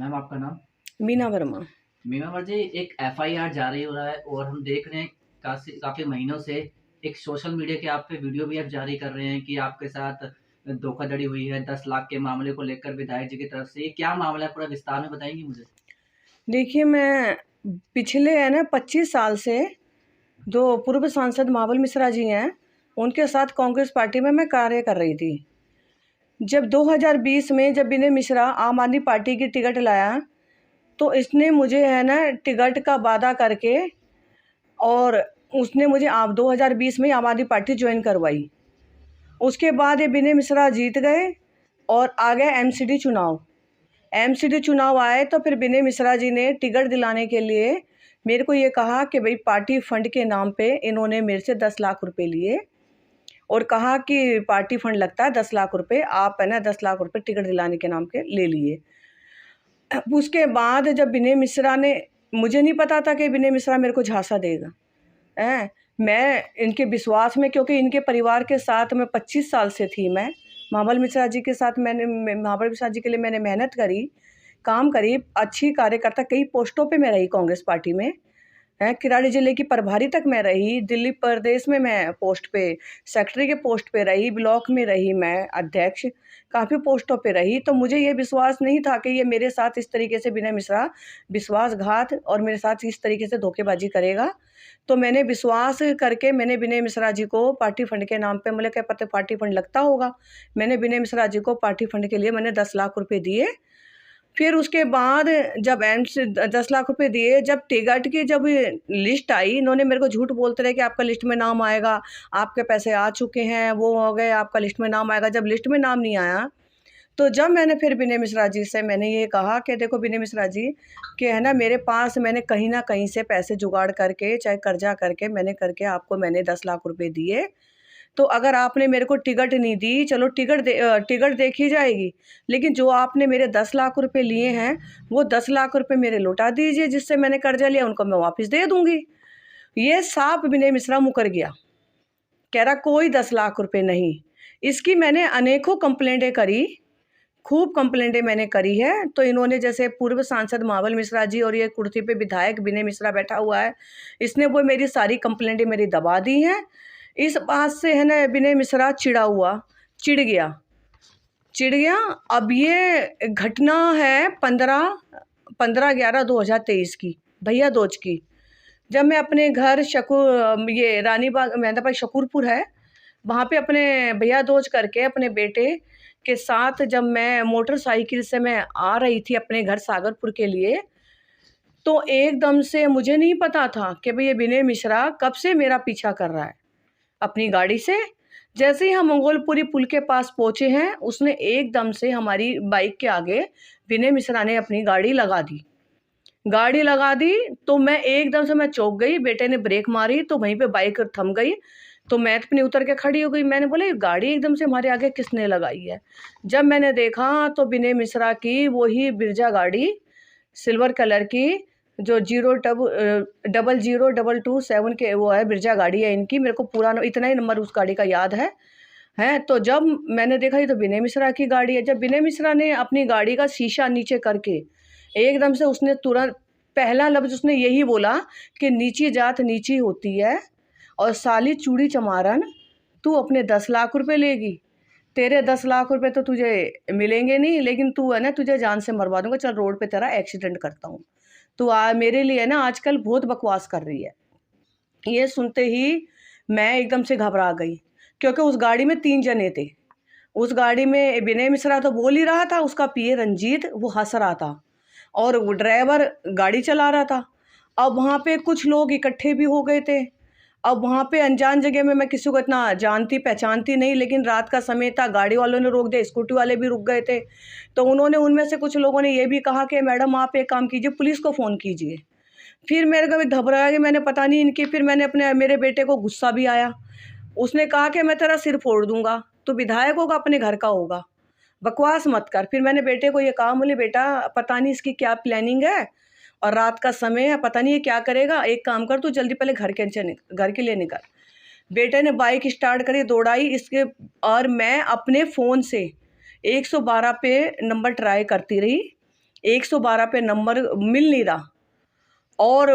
Ma'am आपका नाम? मीना वर्मा। मीना वर्मा जी, एक एफआईआर जारी हो रहा है और हम देख रहे हैं काफ़ी काफ़ी महीनों से एक सोशल मीडिया के आप पे वीडियो भी आप जारी कर रहे हैं कि आपके साथ धोखाधड़ी हुई है 10 लाख के मामले को लेकर विधायक जी की तरफ से। ये क्या मामला है, पूरा विस्तार में बताएँगी मुझे? देखिए, मैं पिछले है ना 25 साल से जो पूर्व सांसद महाबल मिश्रा जी हैं, उनके साथ कांग्रेस पार्टी में मैं कार्य कर रही थी। जब 2020 में जब विनय मिश्रा आम आदमी पार्टी की टिकट लाया, तो इसने मुझे है ना टिकट का वादा करके और उसने मुझे आप 2020 में आम आदमी पार्टी ज्वाइन करवाई। उसके बाद ये विनय मिश्रा जीत गए और आ गया एमसीडी चुनाव। एमसीडी चुनाव आए तो फिर विनय मिश्रा जी ने टिकट दिलाने के लिए मेरे को ये कहा कि भाई पार्टी फंड के नाम पे इन्होंने मेरे से 10 लाख रुपए लिए और कहा कि पार्टी फंड लगता है 10 लाख रुपए, आप है ना 10 लाख रुपए टिकट दिलाने के नाम पे ले लिए। उसके बाद जब विनय मिश्रा ने, मुझे नहीं पता था कि विनय मिश्रा मेरे को झांसा देगा, हैं। मैं इनके विश्वास में, क्योंकि इनके परिवार के साथ मैं 25 साल से थी। मैं महाबल मिश्रा जी के साथ महाबल मिश्रा जी के लिए मैंने मेहनत करी, काम करी, अच्छी कार्यकर्ता कई पोस्टों पे मैं रही कांग्रेस पार्टी में, हैं। किराड़ी ज़िले की प्रभारी तक मैं रही, दिल्ली प्रदेश में मैं पोस्ट पे सेक्रेटरी के पोस्ट पे रही, ब्लॉक में रही मैं अध्यक्ष, काफ़ी पोस्टों पे रही। तो मुझे ये विश्वास नहीं था कि ये मेरे साथ इस तरीके से विनय मिश्रा विश्वासघात और मेरे साथ इस तरीके से धोखेबाजी करेगा। तो मैंने विश्वास करके मैंने विनय मिश्रा जी को पार्टी फंड के नाम पे, मुझे क्या पता पार्टी फंड लगता होगा, मैंने विनय मिश्रा जी को पार्टी फंड के लिए मैंने 10 लाख रुपए दिए। फिर उसके बाद जब एंड से 10 लाख रुपए दिए, जब टिकट की जब लिस्ट आई, इन्होंने मेरे को झूठ बोलते रहे कि आपका लिस्ट में नाम आएगा, आपके पैसे आ चुके हैं, वो हो गए, आपका लिस्ट में नाम आएगा। जब लिस्ट में नाम नहीं आया, तो जब मैंने फिर विनय मिश्रा जी से मैंने ये कहा कि देखो विनय मिश्रा जी, कि है ना मेरे पास मैंने कहीं ना कहीं से पैसे जुगाड़ करके चाहे कर्जा करके मैंने करके आपको मैंने 10 लाख रुपए दिए। तो अगर आपने मेरे को टिकट नहीं दी, चलो टिकट देखी जाएगी, लेकिन जो आपने मेरे 10 लाख रुपए लिए हैं, वो 10 लाख रुपए मेरे लौटा दीजिए, जिससे मैंने कर्जा लिया उनको मैं वापस दे दूंगी। ये साफ विनय मिश्रा मुकर गया, कह रहा कोई 10 लाख रुपए नहीं। इसकी मैंने अनेकों कंप्लेंटें करी, खूब कंप्लेंटें मैंने करी है। तो इन्होंने, जैसे पूर्व सांसद महाबल मिश्रा जी और ये कुर्सी पे विधायक विनय मिश्रा बैठा हुआ है, इसने वो मेरी सारी कंप्लेंटें मेरी दबा दी हैं। इस बात से है ना विनय मिश्रा चिढ़ गया। अब ये घटना है 15/11/2023 की, भैया दूज की। जब मैं अपने घर ये रानी बाग मेहंदाबाद शकूरपुर है, वहाँ पे अपने भैया दूज करके अपने बेटे के साथ जब मैं मोटरसाइकिल से मैं आ रही थी अपने घर सागरपुर के लिए, तो एकदम से मुझे नहीं पता था कि भाई ये विनय मिश्रा कब से मेरा पीछा कर रहा है अपनी गाड़ी से। जैसे ही हम मंगोलपुरी पुल के पास पहुंचे हैं, उसने एकदम से हमारी बाइक के आगे विनय मिश्रा ने अपनी गाड़ी लगा दी। तो मैं एकदम से मैं चौंक गई, बेटे ने ब्रेक मारी तो वहीं पे बाइक थम गई। तो मैं अपनी उतर के खड़ी हो गई, मैंने बोला ये गाड़ी एकदम से हमारे आगे किसने लगाई है। जब मैंने देखा तो विनय मिश्रा की वही बिरजा गाड़ी, सिल्वर कलर की, जो 002227 के वो है, बिरजा गाड़ी है इनकी। मेरे को पूरा इतना ही नंबर उस गाड़ी का याद है, हैं। तो जब मैंने देखा ये तो विनय मिश्रा की गाड़ी है। जब विनय मिश्रा ने अपनी गाड़ी का शीशा नीचे करके एकदम से उसने तुरंत पहला लफ्ज़ उसने यही बोला कि नीची जात नीची होती है और साली चूड़ी चमारन, तू अपने 10 लाख रुपए लेगी, तेरे 10 लाख रुपए तो तुझे मिलेंगे नहीं, लेकिन तू है ना तुझे जान से मरवा दूंगा, चल रोड पे तेरा एक्सीडेंट करता हूँ। तू मेरे लिए ना आजकल बहुत बकवास कर रही है। ये सुनते ही मैं एकदम से घबरा गई, क्योंकि उस गाड़ी में 3 जने थे। उस गाड़ी में विनय मिश्रा तो बोल ही रहा था, उसका पीए रंजीत वो हंस रहा था और वो ड्राइवर गाड़ी चला रहा था। अब वहाँ पे कुछ लोग इकट्ठे भी हो गए थे। अब वहाँ पे अनजान जगह में मैं किसी को इतना जानती पहचानती नहीं, लेकिन रात का समय था, गाड़ी वालों ने रोक दिया, स्कूटी वाले भी रुक गए थे। तो उन्होंने, उनमें से कुछ लोगों ने ये भी कहा कि मैडम आप एक काम कीजिए, पुलिस को फ़ोन कीजिए। फिर मेरे को भी घबराया कि मैंने पता नहीं इनकी, फिर मैंने मेरे बेटे को गुस्सा भी आया। उसने कहा कि मैं तेरा सिर फोड़ दूंगा, तो विधायक होगा अपने घर का होगा, बकवास मत कर। फिर मैंने बेटे को ये कहा, बोले बेटा पता नहीं इसकी क्या प्लानिंग है और रात का समय है, पता नहीं ये क्या करेगा, एक काम कर तू जल्दी पहले घर के लिए निकल। बेटे ने बाइक स्टार्ट करी, दौड़ाई इसके, और मैं अपने फ़ोन से 112 पे नंबर ट्राई करती रही, 112 पे नंबर मिल नहीं रहा, और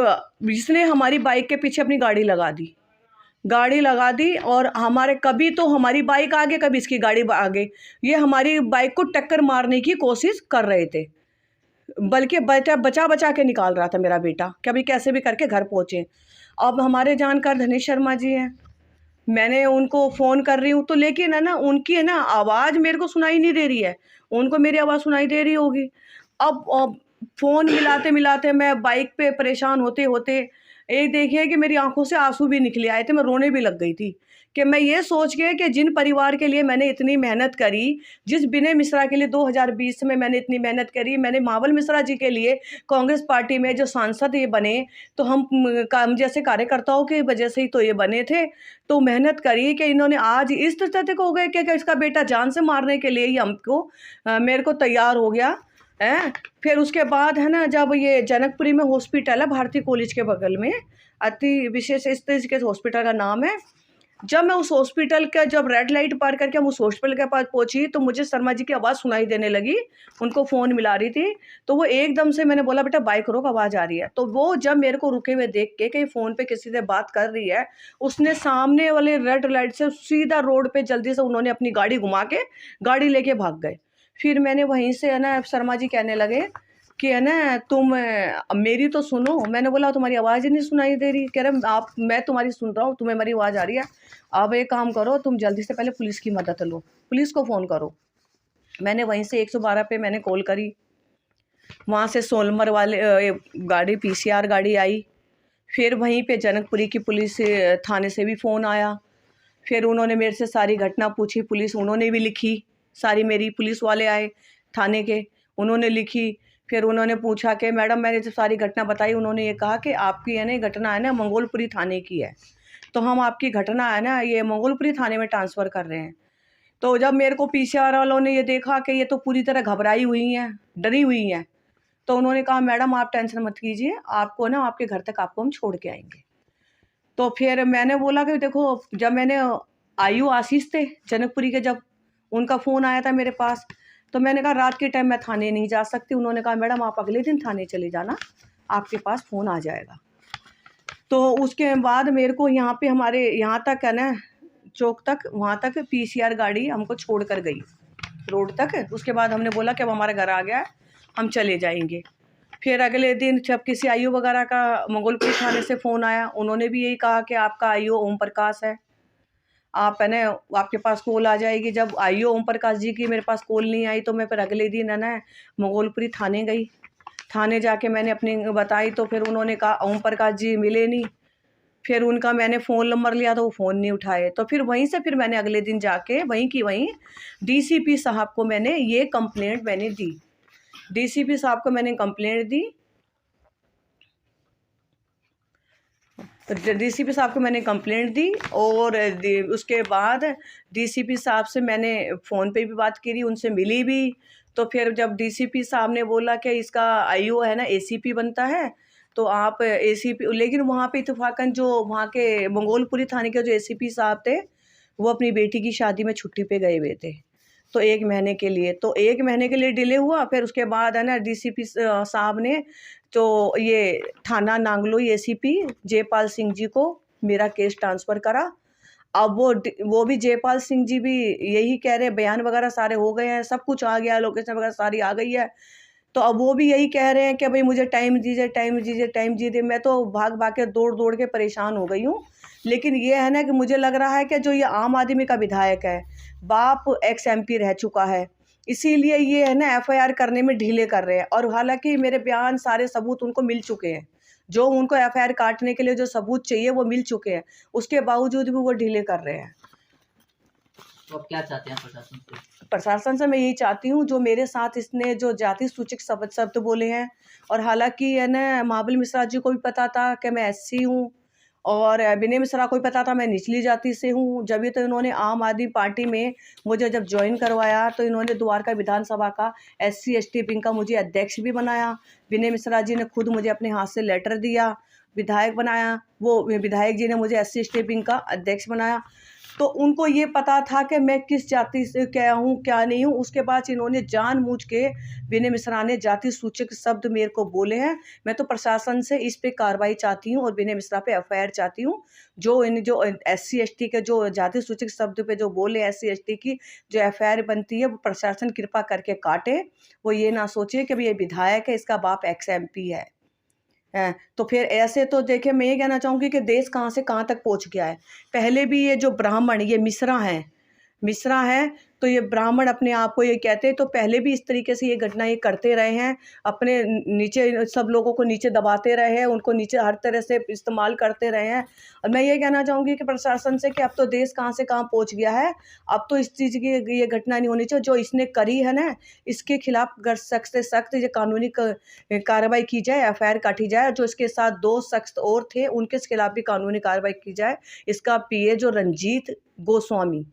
इसने हमारी बाइक के पीछे अपनी गाड़ी लगा दी और हमारे कभी तो हमारी बाइक आगे, कभी इसकी गाड़ी आगे, ये हमारी बाइक को टक्कर मारने की कोशिश कर रहे थे। बल्कि बचा बचा के निकाल रहा था मेरा बेटा कि अभी कैसे भी करके घर पहुँचे। अब हमारे जानकार धनेश शर्मा जी हैं, मैंने उनको फ़ोन कर रही हूँ तो लेकिन है ना उनकी है ना आवाज़ मेरे को सुनाई नहीं दे रही है, उनको मेरी आवाज़ सुनाई दे रही होगी। अब फ़ोन मिलाते मैं बाइक पे परेशान होते एक देखिए कि मेरी आँखों से आँसू भी निकले आए थे, मैं रोने भी लग गई थी कि मैं ये सोच के कि जिन परिवार के लिए मैंने इतनी मेहनत करी, जिस विनय मिश्रा के लिए 2020 में मैंने इतनी मेहनत करी, मैंने महाबल मिश्रा जी के लिए कांग्रेस पार्टी में जो सांसद ये बने, तो हम जैसे कार्यकर्ताओं की वजह से ही तो ये बने थे। तो मेहनत करी कि इन्होंने आज इस स्थिति को हो गए कि इसका बेटा जान से मारने के लिए ही मेरे को तैयार हो गया है। फिर उसके बाद है ना, जब ये जनकपुरी में हॉस्पिटल है भारती कॉलेज के बगल में, अति विशेष इस तरह के हॉस्पिटल का नाम है। जब मैं उस हॉस्पिटल का जब रेड लाइट पार करके हम उस हॉस्पिटल के पास पहुंची तो मुझे शर्मा जी की आवाज़ सुनाई देने लगी, उनको फ़ोन मिला रही थी। तो वो एकदम से, मैंने बोला बेटा बाइक रोक, आवाज़ आ रही है। तो वो जब मेरे को रुके हुए देख के कि फ़ोन पे किसी से बात कर रही है, उसने सामने वाले रेड लाइट से सीधा रोड पे जल्दी से उन्होंने अपनी गाड़ी घुमा के गाड़ी लेके भाग गए। फिर मैंने वहीं से है ना शर्मा जी कहने लगे कि है ना तुम मेरी तो सुनो। मैंने बोला तुम्हारी आवाज़ ही नहीं सुनाई दे रही। कह रहे मैं तुम्हारी सुन रहा हूँ, तुम्हें मेरी आवाज़ आ रही है। अब एक काम करो, तुम जल्दी से पहले पुलिस की मदद लो, पुलिस को फ़ोन करो। मैंने वहीं से 112 पे मैंने कॉल करी, वहाँ से सोलमर वाले गाड़ी PCR गाड़ी आई। फिर वहीं पे जनकपुरी की पुलिस थाने से भी फ़ोन आया। फिर उन्होंने मेरे से सारी घटना पूछी, पुलिस उन्होंने भी लिखी सारी, मेरी पुलिस वाले आए थाने के, उन्होंने लिखी। फिर उन्होंने पूछा कि मैडम मैंने जो सारी घटना बताई, उन्होंने ये कहा कि आपकी है ना घटना है ना मंगोलपुरी थाने की है, तो हम आपकी घटना है ना ये मंगोलपुरी थाने में ट्रांसफ़र कर रहे हैं। तो जब मेरे को PCR वालों ने ये देखा कि ये तो पूरी तरह घबराई हुई हैं, डरी हुई हैं, तो उन्होंने कहा मैडम आप टेंशन मत कीजिए, आपको ना आपके घर तक आपको हम छोड़ के आएंगे। तो फिर मैंने बोला कि देखो, जब मैंने आयु आशीष थे जनकपुरी के, जब उनका फ़ोन आया था मेरे पास, तो मैंने कहा रात के टाइम मैं थाने नहीं जा सकती। उन्होंने कहा मैडम आप अगले दिन थाने चले जाना, आपके पास फ़ोन आ जाएगा। तो उसके बाद मेरे को यहाँ पे हमारे यहाँ तक है ना चौक तक, वहाँ तक PCR गाड़ी हमको छोड़ कर गई रोड तक। उसके बाद हमने बोला कि अब हमारा घर आ गया है, हम चले जाएंगे। फिर अगले दिन जब किसी आईओ वगैरह का मंगोलपुरी थाने से फ़ोन आया, उन्होंने भी यही कहा कि आपका आईओ ओम प्रकाश है, आप है ना आपके पास कॉल आ जाएगी। जब आईओ ओम प्रकाश जी की मेरे पास कॉल नहीं आई, तो मैं फिर अगले दिन है ना मंगोलपुरी थाने गई। थाने जाके मैंने अपनी बताई, तो फिर उन्होंने कहा ओम प्रकाश जी मिले नहीं। फिर उनका मैंने फ़ोन नंबर लिया तो वो फ़ोन नहीं उठाए। तो फिर वहीं से फिर मैंने अगले दिन जाके वहीं की वहीं DCP साहब को मैंने ये कंप्लेंट मैंने दी। DCP साहब को मैंने कंप्लेंट दी, तो DCP साहब को मैंने कंप्लेंट दी। और उसके बाद DCP साहब से मैंने फ़ोन पे भी बात करी, उनसे मिली भी। तो फिर जब DCP साहब ने बोला कि इसका आईओ है ना ACP बनता है, तो आप ACP, लेकिन वहाँ पे इत्तेफाकन जो वहाँ के मंगोलपुरी थाने के जो ACP साहब थे, वो अपनी बेटी की शादी में छुट्टी पे गए हुए थे, तो 1 महीने के लिए, तो 1 महीने के लिए डिले हुआ। फिर उसके बाद है ना DCP साहब ने तो ये थाना नांगलोई ACP जयपाल सिंह जी को मेरा केस ट्रांसफ़र करा। अब वो भी जयपाल सिंह जी भी यही कह रहे हैं, बयान वगैरह सारे हो गए हैं, सब कुछ आ गया, लोकेशन वगैरह सारी आ गई है। तो अब वो भी यही कह रहे हैं कि भाई मुझे टाइम दीजिए, टाइम दीजिए, टाइम दीजिए। मैं तो भाग के दौड़ के परेशान हो गई हूँ। लेकिन ये है ना कि मुझे लग रहा है कि जो ये आम आदमी का विधायक है, बाप एक्स MP रह चुका है, इसीलिए ये है ना FIR करने में ढीले कर रहे हैं। और हालांकि मेरे बयान सारे सबूत उनको मिल चुके हैं, जो उनको FIR काटने के लिए जो सबूत चाहिए वो मिल चुके हैं, उसके बावजूद भी वो ढीले कर रहे हैं। तो आप क्या चाहते हैं प्रशासन से? प्रशासन से मैं यही चाहती हूँ, जो मेरे साथ इसने जो जाति सूचक शब्द बोले हैं, और हालांकि है ना महाबल मिश्रा जी को भी पता था कि मैं SC हूँ, और विनय मिश्रा को भी पता था मैं निचली जाति से हूँ। जब ये तो इन्होंने आम आदमी पार्टी में मुझे जब ज्वाइन करवाया, तो इन्होंने द्वारका विधानसभा का SC ST विंग का मुझे अध्यक्ष भी बनाया। विनय मिश्रा जी ने खुद मुझे अपने हाथ से लेटर दिया, विधायक बनाया। वो विधायक जी ने मुझे SC ST विंग का अध्यक्ष बनाया। तो उनको ये पता था कि मैं किस जाति से क्या हूँ क्या नहीं हूँ। उसके बाद इन्होंने जानबूझ के विनय मिश्रा ने जाति सूचक शब्द मेरे को बोले हैं। मैं तो प्रशासन से इस पे कार्रवाई चाहती हूँ और विनय मिश्रा पे एफआईआर चाहती हूँ। जो SC ST के जो जाति सूचक शब्द पे जो बोले SC ST की जो एफआईआर बनती है वो प्रशासन कृपा करके काटे। वो ये ना सोचे कि ये विधायक है, इसका बाप ex-MP है। तो फिर ऐसे तो देखिए, मैं ये कहना चाहूँगी कि देश कहाँ से कहाँ तक पहुँच गया है। पहले भी ये जो ब्राह्मण ये मिश्रा हैं तो ये ब्राह्मण अपने आप को ये कहते हैं, तो पहले भी इस तरीके से ये घटना ये करते रहे हैं। अपने नीचे सब लोगों को नीचे दबाते रहे हैं, उनको नीचे हर तरह से इस्तेमाल करते रहे हैं। और मैं ये कहना चाहूँगी कि प्रशासन से कि अब तो देश कहाँ से कहाँ पहुँच गया है। अब तो इस चीज़ की ये घटना नहीं होनी चाहिए। जो इसने करी है ना, इसके खिलाफ सख्त से सख्त ये कानूनी कार्रवाई की जाए, एफआईआर काटी जाए। जो इसके साथ 2 शख्स और थे उनके खिलाफ भी कानूनी कार्रवाई की जाए। इसका PA जो रंजीत गोस्वामी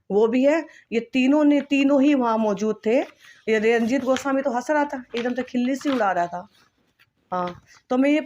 वो भी है। ये तीनों ही वहाँ मौजूद थे। ये रंजीत गोस्वामी तो हंस रहा था, एकदम से खिल्ली सी उड़ा रहा था। हाँ, तो मैं ये